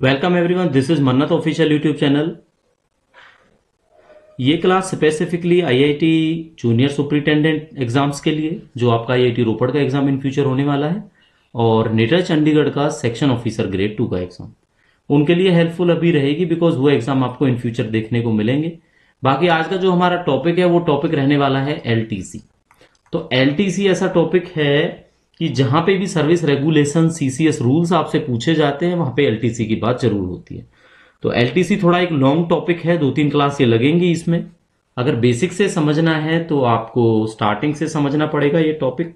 Welcome everyone, this is मन्नत official YouTube channel. ये class specifically IIT junior superintendent exams के लिए, जो आपका आईआईटी रोपड़ का एग्जाम इन फ्यूचर होने वाला है, और नीटच चंडीगढ़ का सेक्शन ऑफिसर ग्रेड 2 का एग्जाम, उनके लिए हेल्पफुल अभी रहेगी, बिकॉज वो एग्जाम आपको इन फ्यूचर देखने को मिलेंगे। बाकी आज का जो हमारा टॉपिक है वो टॉपिक रहने वाला है एलटीसी। तो एलटीसी ऐसा टॉपिक है कि जहां पे भी सर्विस रेगुलेशन सीसीएस रूल्स आपसे पूछे जाते हैं, वहां पे एलटीसी की बात जरूर होती है। तो एलटीसी थोड़ा एक लॉन्ग टॉपिक है, 2-3 क्लास ये लगेंगी इसमें। अगर बेसिक से समझना है तो आपको स्टार्टिंग से समझना पड़ेगा ये टॉपिक।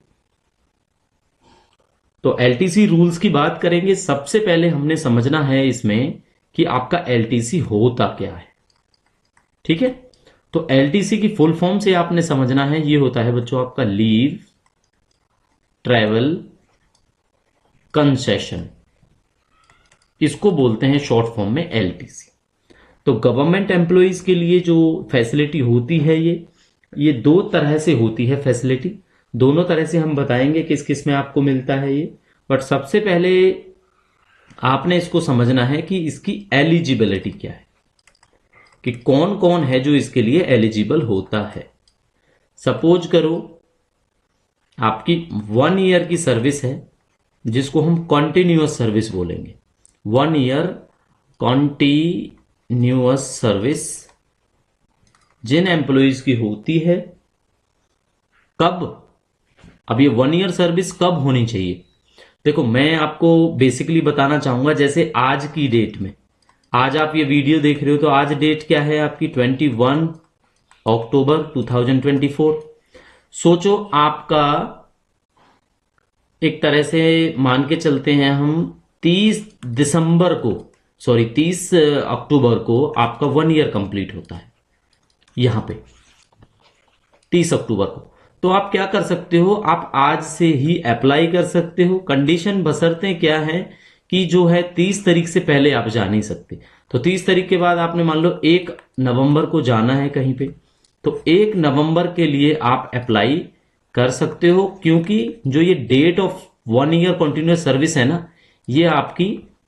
तो एलटीसी रूल्स की बात करेंगे। सबसे पहले हमने समझना है इसमें कि आपका एलटीसी होता क्या है। ठीक है, तो एलटीसी की फुल फॉर्म से आपने समझना है, ये होता है बच्चों आपका लीव ट्रैवल कंसेशन, इसको बोलते हैं शॉर्ट फॉर्म में एलटीसी। तो गवर्नमेंट एम्प्लॉइज के लिए जो फैसिलिटी होती है ये दो तरह से होती है फैसिलिटी। दोनों तरह से हम बताएंगे किस किस में आपको मिलता है ये। बट सबसे पहले आपने इसको समझना है कि इसकी एलिजिबिलिटी क्या है, कि कौन कौन है जो इसके लिए एलिजिबल होता है। सपोज करो आपकी 1 ईयर की सर्विस है, जिसको हम कॉन्टिन्यूअस सर्विस बोलेंगे। 1 ईयर कॉन्टिन्यूअस सर्विस जिन एम्प्लॉइज की होती है, कब, अब ये 1 ईयर सर्विस कब होनी चाहिए। देखो, मैं आपको बेसिकली बताना चाहूंगा, जैसे आज की डेट में, आज आप ये वीडियो देख रहे हो तो आज डेट क्या है आपकी 21 अक्टूबर 2024। सोचो आपका, एक तरह से मान के चलते हैं हम, 30 अक्टूबर को आपका 1 ईयर कंप्लीट होता है यहां पे 30 अक्टूबर को। तो आप क्या कर सकते हो, आप आज से ही अप्लाई कर सकते हो। कंडीशन बशर्ते क्या है कि जो है 30 तारीख से पहले आप जा नहीं सकते। तो 30 तारीख के बाद आपने मान लो 1 नवंबर को जाना है कहीं पे, तो 1 नवंबर के लिए आप अप्लाई कर सकते हो, क्योंकि जो ये date of 1 year continuous service है ना, ये आपकी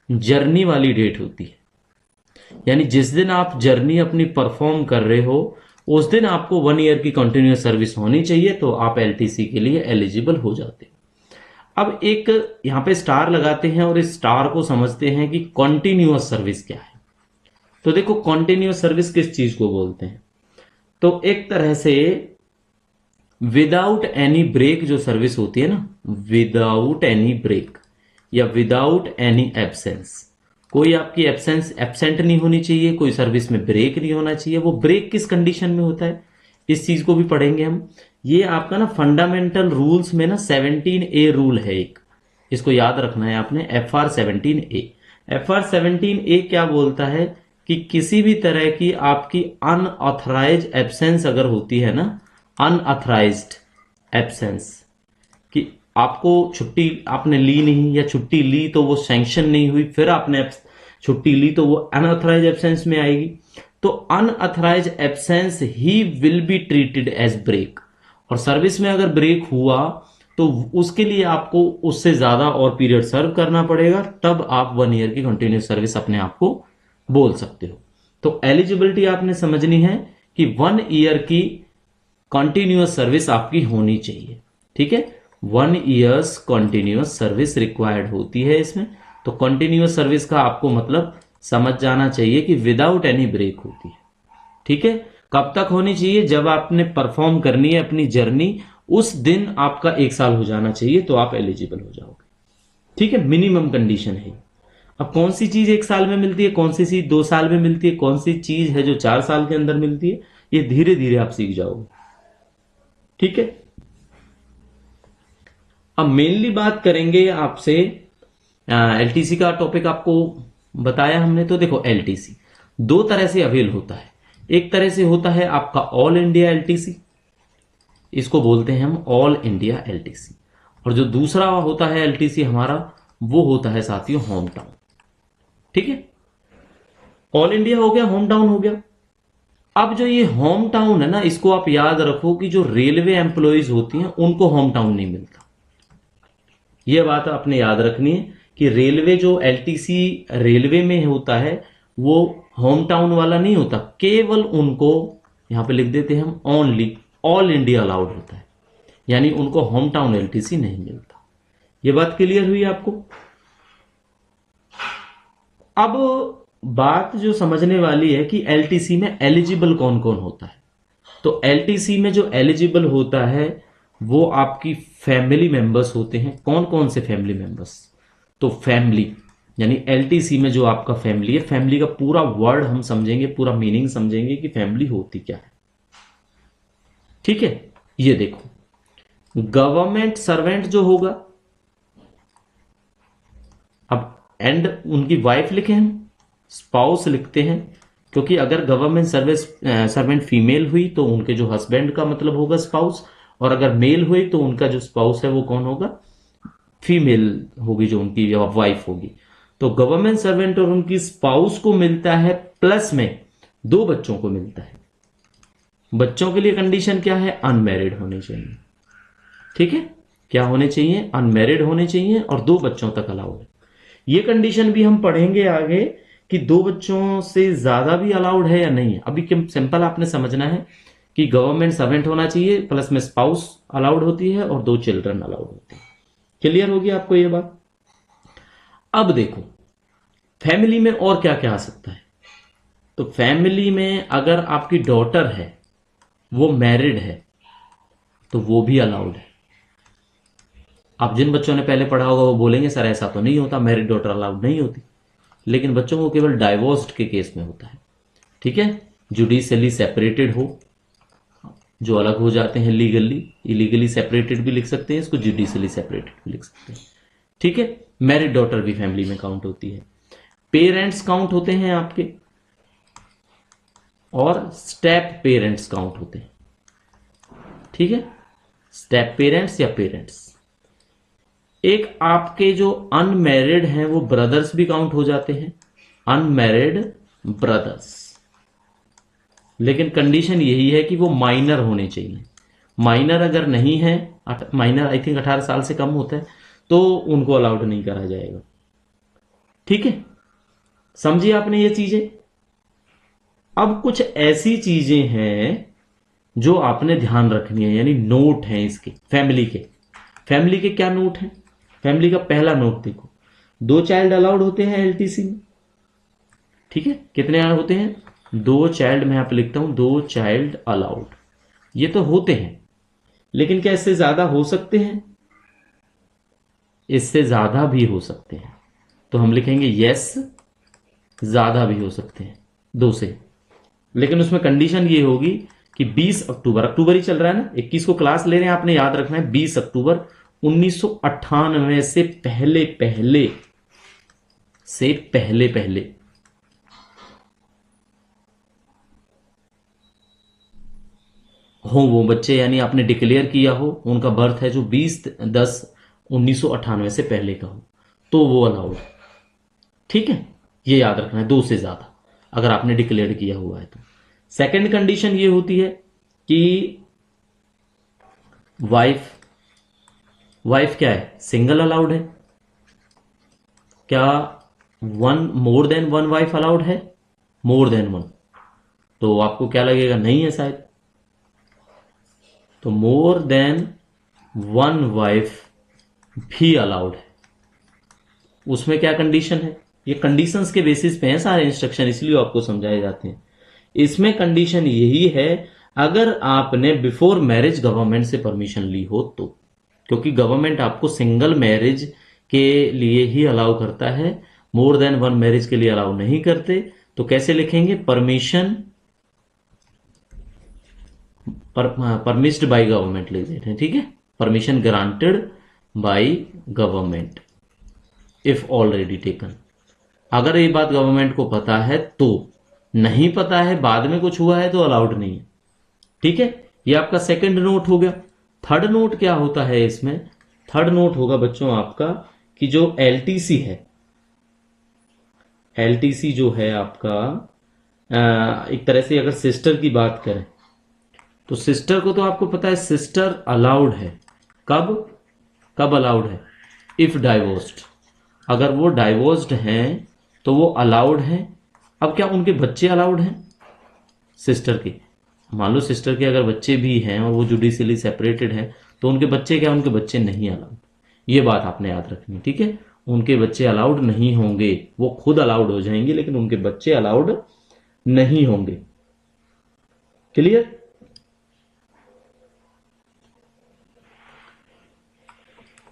जर्नी वाली डेट होती है। यानी जिस दिन आप जर्नी अपनी परफॉर्म कर रहे हो, उस दिन आपको 1 ईयर की कंटिन्यूअस सर्विस होनी चाहिए, तो आप एलटीसी के लिए एलिजिबल हो जाते हैं। अब एक यहां पे स्टार लगाते हैं और इस स्टार को समझते हैं कि कॉन्टिन्यूअस सर्विस क्या है। तो देखो, कॉन्टिन्यूअस सर्विस किस चीज को बोलते हैं, तो एक तरह से विदाउट एनी ब्रेक जो सर्विस होती है ना, विदाउट एनी ब्रेक या विदाउट एनी एब्सेंस, कोई आपकी एब्सेंट नहीं होनी चाहिए, कोई सर्विस में ब्रेक नहीं होना चाहिए। वो ब्रेक किस कंडीशन में होता है, इस चीज को भी पढ़ेंगे हम। ये आपका ना फंडामेंटल रूल्स में ना 17A रूल है एक, इसको याद रखना है आपने, FR17A। FR17A क्या बोलता है कि किसी भी तरह की आपकी अनऑथराइज एब्सेंस अगर होती है ना, अनऑथराइज्ड एब्सेंस, कि आपको छुट्टी आपने ली नहीं, या छुट्टी ली तो वो सैंक्शन नहीं हुई, फिर आपने छुट्टी ली, तो वो अनऑथराइज एब्सेंस में आएगी। तो अनऑथराइज एब्सेंस ही will be treated as break. और सर्विस में अगर ब्रेक हुआ तो उसके लिए आपको उससे ज्यादा और पीरियड सर्व करना पड़ेगा, तब आप 1 ईयर की कंटिन्यूस सर्विस अपने आप को बोल सकते हो। तो एलिजिबिलिटी आपने समझनी है कि 1 ईयर की कंटिन्यूअस सर्विस आपकी होनी चाहिए। ठीक है, 1 ईयर्स कंटिन्यूअस सर्विस रिक्वायर्ड होती है इसमें। तो कंटिन्यूअस सर्विस का आपको मतलब समझ जाना चाहिए कि विदाउट एनी ब्रेक होती है। ठीक है, कब तक होनी चाहिए, जब आपने परफॉर्म करनी है अपनी जर्नी, उस दिन आपका 1 साल हो जाना चाहिए, तो आप एलिजिबल हो जाओगे। ठीक है, मिनिमम कंडीशन है। अब कौन सी चीज 1 साल में मिलती है, कौन सी चीज 2 साल में मिलती है, कौन सी चीज है जो 4 साल के अंदर मिलती है, ये धीरे धीरे आप सीख जाओगे। ठीक है, अब मेनली बात करेंगे आपसे, एलटीसी का टॉपिक आपको बताया हमने। तो देखो, एलटीसी 2 तरह से अवेल होता है। एक तरह से होता है आपका ऑल इंडिया एलटीसी, इसको बोलते हैं हम ऑल इंडिया एलटीसी। और जो दूसरा होता है एलटीसी हमारा, वो होता है साथियों होम टाउन। ठीक है, ऑल इंडिया हो गया, होम टाउन हो गया। अब जो ये होम टाउन है ना, इसको आप याद रखो कि जो रेलवे एम्प्लॉइज होती हैं उनको होम टाउन नहीं मिलता। यह बात आपने याद रखनी है कि रेलवे जो एलटीसी रेलवे में होता है वो होम टाउन वाला नहीं होता, केवल उनको यहां पे लिख देते हैं हम ओनली ऑल इंडिया अलाउड होता है, यानी उनको होम टाउन एलटीसी नहीं मिलता। ये बात क्लियर हुई आपको? अब बात जो समझने वाली है कि एलटीसी में एलिजिबल कौन कौन होता है। तो एलटीसी में जो एलिजिबल होता है वो आपकी फैमिली मेंबर्स होते हैं। कौन कौन से फैमिली मेंबर्स? तो फैमिली यानी एलटीसी में जो आपका फैमिली है, फैमिली का पूरा वर्ड हम समझेंगे, पूरा मीनिंग समझेंगे कि फैमिली होती क्या है। ठीक है, ये देखो गवर्नमेंट सर्वेंट जो होगा, अब एंड उनकी वाइफ लिखे हम, स्पाउस लिखते हैं, क्योंकि अगर गवर्नमेंट सर्वेंट फीमेल हुई तो उनके जो हस्बैंड का मतलब होगा स्पाउस, और अगर मेल हुई तो उनका जो स्पाउस है वो कौन होगा? फीमेल होगी, जो उनकी वाइफ होगी। तो गवर्नमेंट सर्वेंट और उनकी स्पाउस को मिलता है, प्लस में 2 बच्चों को मिलता है। बच्चों के लिए कंडीशन क्या है? अनमैरिड होने चाहिए। ठीक है, क्या होने चाहिए? अनमैरिड होने चाहिए और 2 बच्चों तक अलाउड है। ये कंडीशन भी हम पढ़ेंगे आगे कि 2 बच्चों से ज्यादा भी अलाउड है या नहीं है। अभी सिंपल आपने समझना है कि गवर्नमेंट सर्वेंट होना चाहिए, प्लस में स्पाउस अलाउड होती है और 2 चिल्ड्रन अलाउड होते हैं। क्लियर होगी आपको ये बात? अब देखो फैमिली में और क्या क्या आ सकता है। तो फैमिली में अगर आपकी डॉटर है, वो मैरिड है, तो वो भी अलाउड है। अब जिन बच्चों ने पहले पढ़ा होगा वो बोलेंगे सर ऐसा तो नहीं होता, मैरिड डॉटर अलाउड नहीं होती, लेकिन बच्चों को केवल डाइवोर्स्ड के केस में होता है। ठीक है, जुडिशियली सेपरेटेड हो, जो अलग हो जाते हैं लीगली, इलीगली सेपरेटेड भी लिख सकते हैं इसको, जुडिशियली सेपरेटेड भी लिख सकते हैं। ठीक है, मैरिड डॉटर भी फैमिली में काउंट होती है। पेरेंट्स काउंट होते हैं आपके, और स्टेप पेरेंट्स काउंट होते हैं। ठीक है, स्टेप पेरेंट्स या पेरेंट्स। एक आपके जो अनमैरिड हैं वो ब्रदर्स भी काउंट हो जाते हैं, अनमैरिड ब्रदर्स, लेकिन कंडीशन यही है कि वो माइनर होने चाहिए। माइनर अगर नहीं है, माइनर आई थिंक 18 साल से कम होता है, तो उनको अलाउड नहीं करा जाएगा। ठीक है, समझिए आपने ये चीजें। अब कुछ ऐसी चीजें हैं जो आपने ध्यान रखनी है, यानी नोट हैं इसके फैमिली के। फैमिली के क्या नोट हैं? फैमिली का पहला नोट देखो, 2 चाइल्ड अलाउड होते हैं एलटीसी में। ठीक है, कितने होते हैं? 2 चाइल्ड, मैं यहां पे लिखता हूं 2 चाइल्ड अलाउड। ये तो होते हैं, लेकिन क्या इससे ज्यादा हो सकते हैं? इससे ज्यादा भी हो सकते हैं, तो हम लिखेंगे यस, ज्यादा भी हो सकते हैं 2 से, लेकिन उसमें कंडीशन ये होगी कि 20 अक्टूबर, अक्टूबर ही चल रहा है ना, 21 को क्लास ले रहे हैं, आपने याद रखना है 20 अक्टूबर 1998 से पहले पहले हो वो बच्चे, यानी आपने डिक्लेयर किया हो, उनका बर्थ है जो 20/10/1998 से पहले का हो, तो वो अलाउड है। ठीक है, ये याद रखना है, 2 से ज्यादा अगर आपने डिक्लेयर किया हुआ है तो। सेकंड कंडीशन ये होती है कि वाइफ क्या है? सिंगल अलाउड है। क्या more than one wife allowed है? मोर देन वन, तो आपको क्या लगेगा? नहीं है शायद। तो मोर देन वन वाइफ भी अलाउड है। उसमें क्या कंडीशन है? ये कंडीशंस के बेसिस पे हैं सारे इंस्ट्रक्शन, इसलिए आपको समझाए जाते हैं। इसमें कंडीशन यही है अगर आपने बिफोर मैरिज गवर्नमेंट से परमिशन ली हो तो, क्योंकि गवर्नमेंट आपको सिंगल मैरिज के लिए ही अलाउ करता है, मोर देन वन मैरिज के लिए अलाउ नहीं करते। तो कैसे लिखेंगे? परमिशन परमिस्ड बाय गवर्नमेंट लिख देते हैं। ठीक है, permission granted by government if already taken. अगर ये बात गवर्नमेंट को पता है तो, नहीं पता है बाद में कुछ हुआ है तो अलाउड नहीं है। ठीक है, ये आपका सेकंड नोट हो गया। थर्ड नोट क्या होता है इसमें? थर्ड नोट होगा बच्चों आपका कि जो एलटीसी है, एलटीसी जो है आपका एक तरह से अगर सिस्टर की बात करें तो सिस्टर को तो आपको पता है सिस्टर अलाउड है। कब अलाउड है? If divorced. अगर वो डाइवोर्स्ड हैं तो वो अलाउड हैं। अब क्या उनके बच्चे अलाउड हैं सिस्टर के? मान लो सिस्टर के अगर बच्चे भी हैं और वो जुडिशियली सेपरेटेड हैं तो उनके बच्चे क्या, उनके बच्चे नहीं अलाउड। ये बात आपने याद रखनी, ठीक है। उनके बच्चे अलाउड नहीं होंगे, वो खुद अलाउड हो जाएंगे लेकिन उनके बच्चे अलाउड नहीं होंगे। क्लियर?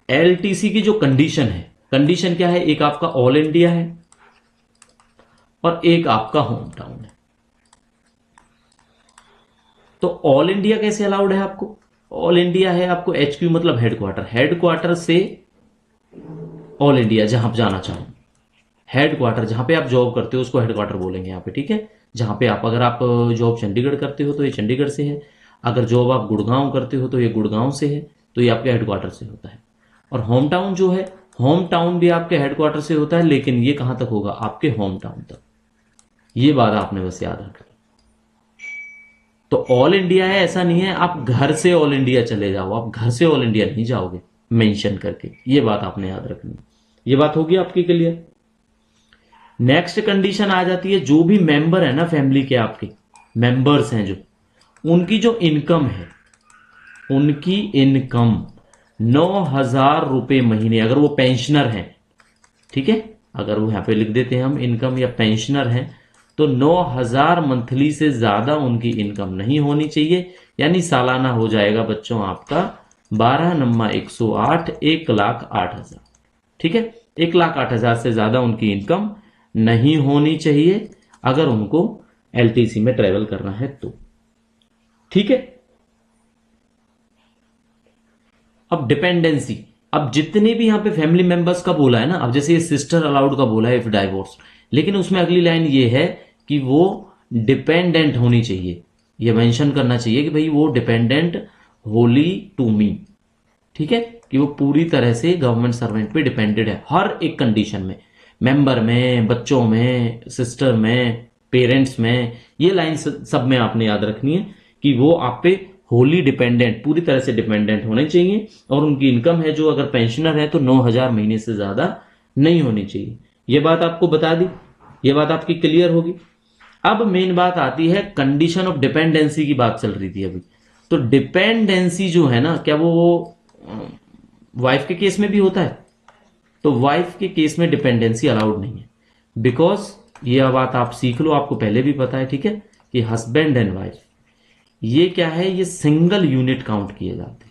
एलटीसी की जो कंडीशन है, कंडीशन क्या है, एक आपका ऑल इंडिया है और एक आपका होम टाउन है। तो ऑल इंडिया कैसे अलाउड है आपको? ऑल इंडिया है आपको, HQ मतलब हेडक्वार्टर, हेडक्वार्टर से ऑल इंडिया जहां आप जाना चाहो। हेडक्वार्टर जहां पे आप जॉब करते हो उसको हेडक्वार्टर बोलेंगे यहाँ पे, ठीक है। जहां पे आप, अगर आप जॉब चंडीगढ़ करते हो तो ये चंडीगढ़ से है, अगर जॉब आप गुड़गांव करते हो तो ये गुड़गांव से है, तो ये आपके हेडक्वार्टर से होता है। और होम टाउन जो है, होम टाउन भी आपके हेडक्वार्टर से होता है, लेकिन ये कहां तक होगा, आपके होम टाउन तक। ये बात आपने बस याद रखनी। तो ऑल इंडिया है, ऐसा नहीं है आप घर से ऑल इंडिया चले जाओ, आप घर से ऑल इंडिया नहीं जाओगे मेंशन करके, ये बात आपने याद रखनी। ये बात होगी आपकी क्लियर? नेक्स्ट कंडीशन आ जाती है, जो भी मेंबर है ना फैमिली के, आपके मेंबर्स हैं जो, उनकी जो इनकम है, उनकी इनकम 9,000 रुपए महीने, अगर वो पेंशनर हैं, ठीक है, अगर वो यहां पे लिख देते हैं हम इनकम या पेंशनर हैं, तो 9,000 मंथली से ज्यादा उनकी इनकम नहीं होनी चाहिए। यानी सालाना हो जाएगा बच्चों आपका 12 नम्मा 108, 1,08,000, ठीक है। 1,08,000 से ज्यादा उनकी इनकम नहीं होनी चाहिए अगर उनको एलटीसी में ट्रेवल करना है तो, ठीक है। अब डिपेंडेंसी, अब जितने भी यहां पे फैमिली मेंबर्स का बोला है ना, अब जैसे ये सिस्टर अलाउड का बोला है इफ डाइवोर्स, लेकिन उसमें अगली लाइन ये है कि वो डिपेंडेंट होनी चाहिए। ये मेंशन करना चाहिए कि भाई वो डिपेंडेंट होली टू मी, ठीक है, कि वो पूरी तरह से गवर्नमेंट सर्वेंट पे डिपेंडेड है हर एक कंडीशन में, मेंबर में, बच्चों में, सिस्टर में, पेरेंट्स में। ये लाइन सब में आपने याद रखनी है कि वो आप पे होली डिपेंडेंट, पूरी तरह से डिपेंडेंट होने चाहिए। और उनकी इनकम है जो, अगर पेंशनर है तो 9,000 महीने से ज्यादा नहीं होनी चाहिए। ये बात आपको बता दी, ये बात आपकी क्लियर होगी। अब मेन बात आती है, कंडीशन ऑफ डिपेंडेंसी की बात चल रही थी अभी। तो डिपेंडेंसी जो है ना, क्या वो वाइफ के केस में भी होता है? तो वाइफ के केस में डिपेंडेंसी अलाउड नहीं है, बिकॉज ये बात आप सीख लो, आपको पहले भी पता है, ठीक है, कि हस्बैंड एंड वाइफ ये क्या है, ये सिंगल यूनिट काउंट किए जाते,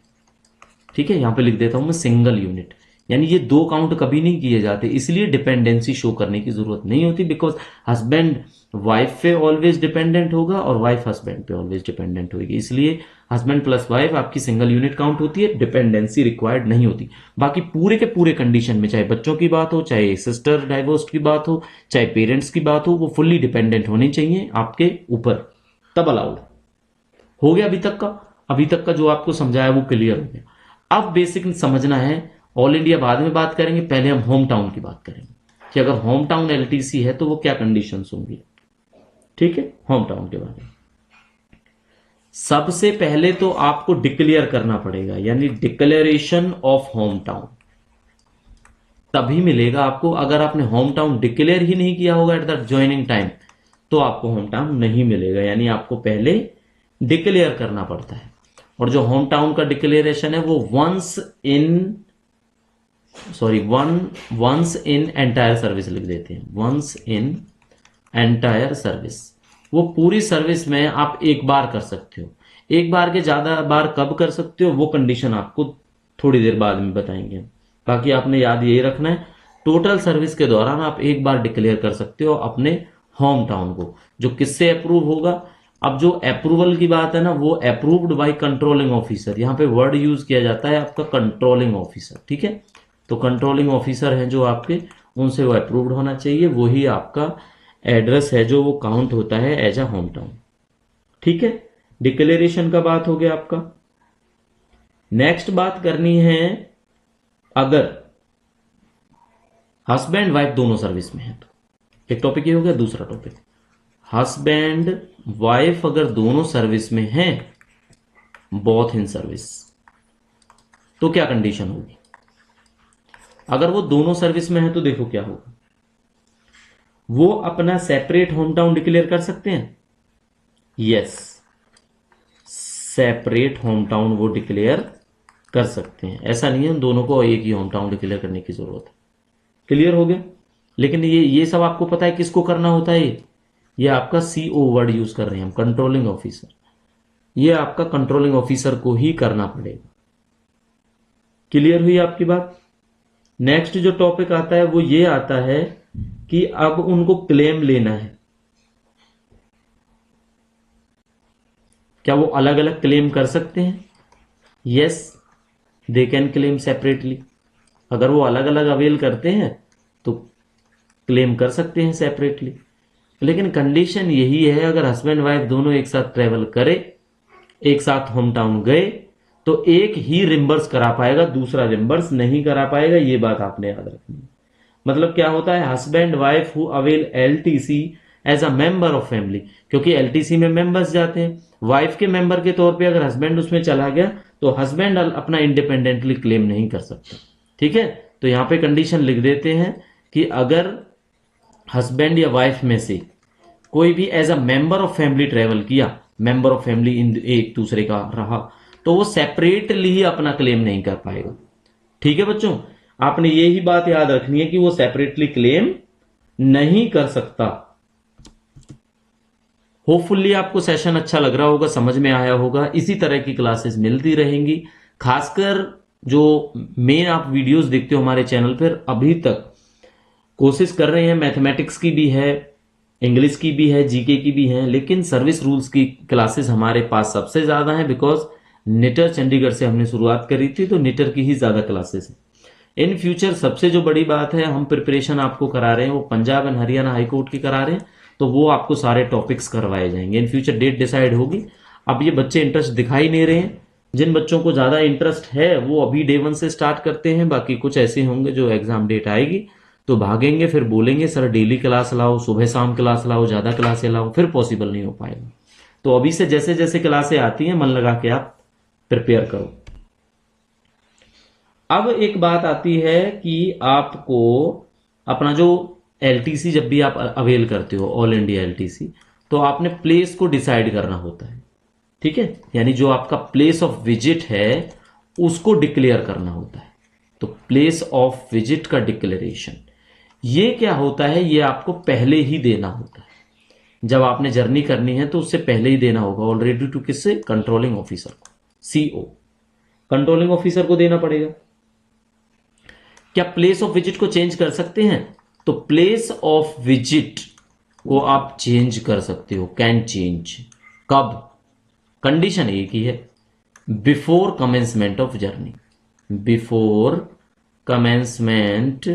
ठीक है। यहां पे लिख देता हूं मैं सिंगल यूनिट, यानी ये दो काउंट कभी नहीं किए जाते, इसलिए डिपेंडेंसी शो करने की जरूरत नहीं होती, बिकॉज हस्बैंड वाइफ पे ऑलवेज डिपेंडेंट होगा और वाइफ हस्बैंड पे ऑलवेज डिपेंडेंट होगी, इसलिए हस्बैंड प्लस वाइफ आपकी सिंगल यूनिट काउंट होती है, डिपेंडेंसी रिक्वायर्ड नहीं होती। बाकी पूरे के पूरे कंडीशन में, चाहे बच्चों की बात हो, चाहे सिस्टर डाइवोर्स की बात हो, चाहे पेरेंट्स की बात हो, वो फुल्ली डिपेंडेंट होनी चाहिए आपके ऊपर, तब अलाउड हो गया। अभी तक का जो आपको समझाया वो क्लियर हो गया। अब बेसिक समझना है, ऑल इंडिया बाद में बात करेंगे, पहले हम होम टाउन की बात करेंगे कि अगर होम टाउन एलटीसी है तो वो क्या कंडीशंस होंगी, ठीक है। होम टाउन के बारे में सबसे पहले तो आपको डिक्लेयर करना पड़ेगा, यानी डिक्लेरेशन ऑफ होम टाउन तभी मिलेगा आपको। अगर आपने होम टाउन डिक्लेयर ही नहीं किया होगा एट द ज्वाइनिंग टाइम तो आपको होम टाउन नहीं मिलेगा, यानी आपको पहले डिक्लेयर करना पड़ता है। और जो होम टाउन का डिक्लेरेशन है वो वंस इन एंटायर सर्विस लिख देते हैं, वंस इन एंटायर सर्विस। वो पूरी सर्विस में आप एक बार कर सकते हो, एक बार के ज्यादा बार कब कर सकते हो वो कंडीशन आपको थोड़ी देर बाद में बताएंगे। बाकी आपने याद यही रखना है, टोटल सर्विस के दौरान आप एक बार डिक्लेयर कर सकते हो अपने होम टाउन को, जो किससे अप्रूव होगा। अब जो अप्रूवल की बात है ना, वो अप्रूव्ड बाय कंट्रोलिंग ऑफिसर, यहां पे वर्ड यूज किया जाता है आपका कंट्रोलिंग ऑफिसर, ठीक है। तो कंट्रोलिंग ऑफिसर हैं जो आपके, उनसे वो अप्रूव्ड होना चाहिए, वही आपका एड्रेस है जो वो काउंट होता है एज अ होम टाउन, ठीक है। डिक्लेरेशन का बात हो गया आपका। नेक्स्ट बात करनी है, अगर हस्बैंड वाइफ दोनों सर्विस में है तो, एक टॉपिक ये हो गया। दूसरा टॉपिक, हस्बैंड वाइफ अगर दोनों सर्विस में हैं, बोथ इन सर्विस, तो क्या कंडीशन होगी। अगर वो दोनों सर्विस में है तो देखो क्या होगा, वो अपना सेपरेट होम टाउन डिक्लेयर कर सकते हैं। यस, सेपरेट होम टाउन वो डिक्लेयर कर सकते हैं। ऐसा नहीं है उन दोनों को एक ही होम टाउन डिक्लेयर करने की जरूरत है। क्लियर हो गया। लेकिन ये सब आपको पता है किसको करना होता है, ये आपका सीओ वर्ड यूज कर रहे हैं हम, कंट्रोलिंग ऑफिसर। ये आपका कंट्रोलिंग ऑफिसर को ही करना पड़ेगा। क्लियर हुई आपकी बात। नेक्स्ट जो टॉपिक आता है वो ये आता है कि अब उनको क्लेम लेना है। क्या वो अलग अलग क्लेम कर सकते हैं? Yes, they can claim separately. अगर वो अलग अलग अवेल करते हैं तो क्लेम कर सकते हैं सेपरेटली। लेकिन कंडीशन यही है, अगर हस्बैंड वाइफ दोनों एक साथ ट्रेवल करे, एक साथ होम टाउन गए, तो एक ही रिम्बर्स करा पाएगा, दूसरा रिम्बर्स नहीं करा पाएगा। ये बात आपने याद रखनी है। मतलब क्या होता है, husband wife who avail LTC as a member of family, क्योंकि एलटीसी में मेंबर्स जाते हैं। वाइफ के मेंबर के तौर पे अगर हस्बैंड उसमें चला गया तो हस्बैंड अपना इंडिपेंडेंटली क्लेम नहीं कर सकता। ठीक है, तो यहां पे कंडीशन लिख देते हैं कि अगर हस्बैंड या वाइफ में से कोई भी as a member of family travel किया, मेंबर ऑफ फैमिली इन एक दूसरे का रहा, तो वो सेपरेटली ही अपना क्लेम नहीं कर पाएगा। ठीक है बच्चों, आपने ये ही बात याद रखनी है कि वो सेपरेटली क्लेम नहीं कर सकता। होपफुली आपको सेशन अच्छा लग रहा होगा, समझ में आया होगा। इसी तरह की क्लासेस मिलती रहेंगी। खासकर जो मेन आप वीडियोस देखते हो हमारे चैनल पर, अभी तक कोशिश कर रहे हैं, मैथमेटिक्स की भी है, इंग्लिश की भी है, जीके की भी है, लेकिन सर्विस रूल्स की क्लासेस हमारे पास सबसे ज्यादा है। बिकॉज निटर चंडीगढ़ से हमने शुरुआत करी थी, तो निटर की ही ज्यादा क्लासेस है। इन फ्यूचर सबसे जो बड़ी बात है, हम प्रिपरेशन आपको करा रहे हैं वो पंजाब एंड हरियाणा हाईकोर्ट की करा रहे हैं, तो वो आपको सारे टॉपिक्स करवाए जाएंगे। इन फ्यूचर डेट डिसाइड होगी। अब ये बच्चे इंटरेस्ट दिखाई नहीं रहे हैं। जिन बच्चों को ज्यादा इंटरेस्ट है वो अभी डे 1 से स्टार्ट करते हैं। बाकी कुछ ऐसे होंगे जो एग्जाम डेट आएगी तो भागेंगे, फिर बोलेंगे सर डेली क्लास लाओ, सुबह शाम क्लास लाओ, ज्यादा क्लासें लाओ, फिर पॉसिबल नहीं हो पाएगा। तो अभी से जैसे जैसे क्लासें आती हैं मन लगा के आप प्रिपेयर करो। अब एक बात आती है कि आपको अपना जो एलटीसी जब भी आप अवेल करते हो, ऑल इंडिया एलटीसी, तो आपने प्लेस को डिसाइड करना होता है। ठीक है, यानी जो आपका प्लेस ऑफ विजिट है उसको डिक्लेयर करना होता है। तो प्लेस ऑफ विजिट का डिक्लेरेशन ये क्या होता है, ये आपको पहले ही देना होता है। जब आपने जर्नी करनी है तो उससे पहले ही देना होगा ऑलरेडी टू किससे, कंट्रोलिंग ऑफिसर को, सीओ, कंट्रोलिंग ऑफिसर को देना पड़ेगा। क्या प्लेस ऑफ विजिट को चेंज कर सकते हैं? तो प्लेस ऑफ विजिट को आप चेंज कर सकते हो, कैन चेंज। कब? कंडीशन एक ही है, before commencement of journey, before commencement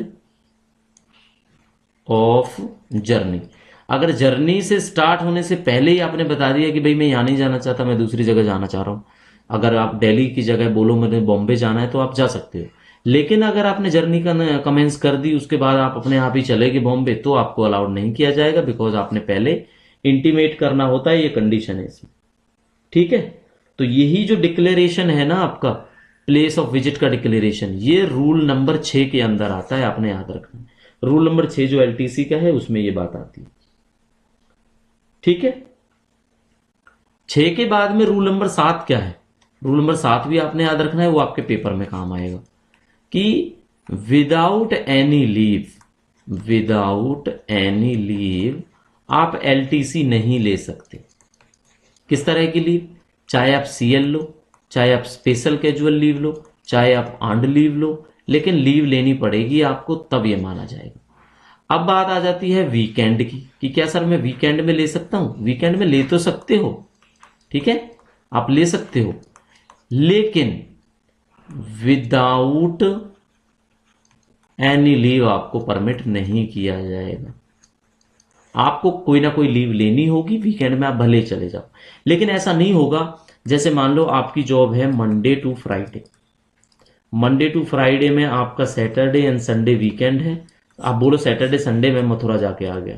of journey. अगर जर्नी से स्टार्ट होने से पहले ही आपने बता दिया कि भाई मैं यहां नहीं जाना चाहता, मैं दूसरी जगह जाना चाह रहा हूं, अगर आप दिल्ली की जगह बोलो मुझे बॉम्बे जाना है तो आप जा सकते हो। लेकिन अगर आपने जर्नी का कमेंस कर दी उसके बाद आप अपने आप ही चले गए बॉम्बे, तो आपको अलाउड नहीं किया जाएगा, बिकॉज आपने पहले इंटीमेट करना होता है। ये कंडीशन है इसमें। ठीक है, तो यही जो डिक्लेरेशन है ना आपका, प्लेस ऑफ विजिट का डिक्लेरेशन, ये रूल नंबर 6 के अंदर आता है, आपने याद रखना है। रूल नंबर 6 जो एलटीसी का है उसमें ये बात आती है। ठीक है, 6 के बाद में रूल नंबर 7 क्या है? रूल नंबर 7 भी आपने याद रखना है, वो आपके पेपर में काम आएगा कि without any leave, without any leave आप एलटीसी नहीं ले सकते। किस तरह की लीव? चाहे आप सीएल लो, चाहे आप स्पेशल कैजुअल लीव लो, चाहे आप आंड लीव लो, लेकिन लीव लेनी पड़ेगी आपको, तब ये माना जाएगा। अब बात आ जाती है वीकेंड की कि क्या सर मैं वीकेंड में ले सकता हूं? वीकेंड में ले तो सकते हो, ठीक है, आप ले सकते हो, लेकिन विदाउट एनी लीव आपको परमिट नहीं किया जाएगा। आपको कोई ना कोई लीव लेनी होगी, वीकेंड में आप भले चले जाओ, लेकिन ऐसा नहीं होगा। जैसे मान लो आपकी जॉब है Monday to Friday, Monday to Friday में आपका सैटरडे एंड संडे वीकेंड है। आप बोलो सैटरडे संडे में मथुरा जाके आ गया,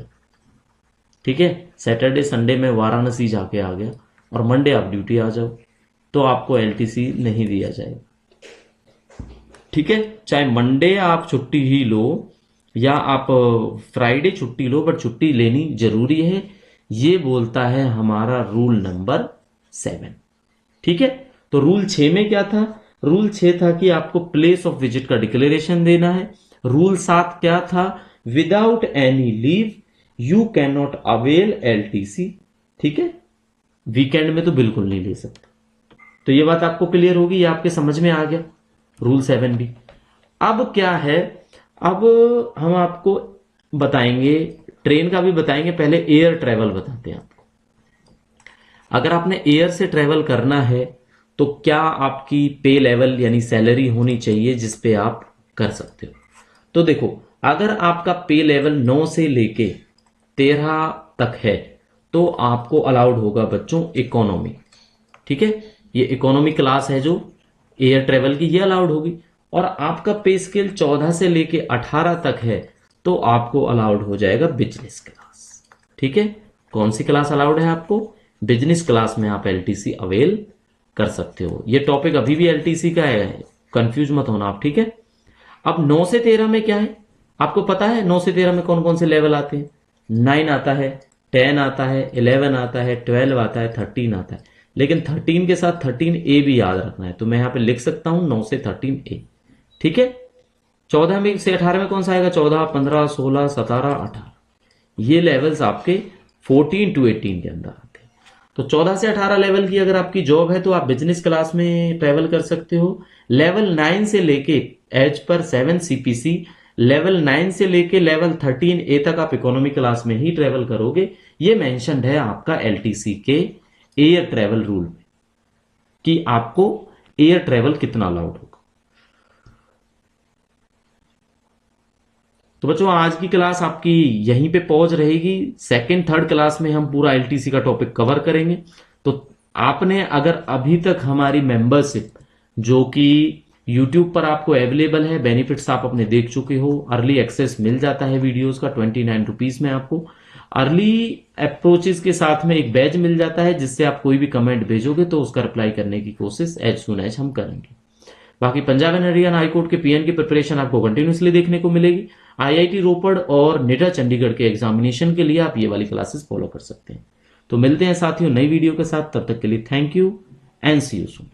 ठीक है, सैटरडे संडे में वाराणसी जाके आ गया और मंडे आप ड्यूटी आ जाओ, तो आपको एलटीसी नहीं दिया जाएगा। ठीक है, चाहे मंडे आप छुट्टी ही लो या आप फ्राइडे छुट्टी लो, बट छुट्टी लेनी जरूरी है, ये बोलता है हमारा रूल नंबर 7। ठीक है, तो रूल 6 में क्या था? रूल 6 था कि आपको प्लेस ऑफ विजिट का डिक्लेरेशन देना है। रूल 7 क्या था? Without any leave you can not avail LTC. ठीक है, वीकेंड में तो बिल्कुल नहीं ले सकते। तो ये बात आपको क्लियर होगी, ये आपके समझ में आ गया रूल 7 भी। अब क्या है, अब हम आपको बताएंगे, ट्रेन का भी बताएंगे, पहले एयर ट्रेवल बताते हैं आपको। अगर आपने एयर से ट्रेवल करना है तो क्या आपकी पे लेवल यानी सैलरी होनी चाहिए जिसपे आप कर सकते हो। तो देखो, अगर आपका पे लेवल 9 से लेके 13 तक है तो आपको अलाउड होगा बच्चों इकोनॉमी। ठीक है, ये इकोनॉमी क्लास है जो एयर ट्रेवल की, ये अलाउड होगी। और आपका पे स्केल 14 से लेके 18 तक है तो आपको अलाउड हो जाएगा बिजनेस क्लास। ठीक है, कौन सी क्लास अलाउड है आपको? बिजनेस क्लास में आप एलटीसी अवेल कर सकते हो। ये टॉपिक अभी भी एलटीसी का है, कंफ्यूज मत होना आप। ठीक है, अब 9 से 13 में क्या है आपको पता है? 9 से 13 में कौन कौन से लेवल आते हैं? 9 आता है, 10 आता है, 11 आता है, 12 आता है, 13 आता है। लेकिन 13 के साथ 13A भी याद रखना है, तो मैं यहां पे लिख सकता हूं 9 से 13A। ठीक है, 14 में से 18 में कौन सा आएगा? 14, 15, 16, 17, 18, ये लेवल्स आपके 14 to 18 के अंदर आते हैं। तो 14 से 18 लेवल की अगर आपकी जॉब है तो आप बिजनेस क्लास में ट्रेवल कर सकते हो। लेवल 9 से लेके एज पर 7 CPC, लेवल 9 से लेके लेवल 13A तक आप इकोनॉमी क्लास में ही ट्रेवल करोगे। ये मेंशन्ड है आपका एलटीसी के एयर ट्रेवल रूल में कि आपको एयर ट्रेवल कितना अलाउड होगा। तो बच्चों, आज की क्लास आपकी यहीं पे पॉज रहेगी। सेकंड थर्ड क्लास में हम पूरा एलटीसी का टॉपिक कवर करेंगे। तो आपने अगर अभी तक हमारी मेंबरशिप जो कि यूट्यूब पर आपको अवेलेबल है, बेनिफिट्स आप अपने देख चुके हो, अर्ली एक्सेस मिल जाता है वीडियोस का 29 रुपीज में। आपको अर्ली अप्रोचेस के साथ में एक बैच मिल जाता है जिससे आप कोई भी कमेंट भेजोगे तो उसका रिप्लाई करने की कोशिश एज सुन एज हम करेंगे। बाकी पंजाब एंड हरियाणा हाईकोर्ट के पीएन की प्रिपरेशन आपको कंटिन्यूसली देखने को मिलेगी। आईआईटी रोपड़ और नेटा चंडीगढ़ के एग्जामिनेशन के लिए आप ये वाली क्लासेस फॉलो कर सकते हैं। तो मिलते हैं साथियों नई वीडियो के साथ, तब तक के लिए thank you and see you soon.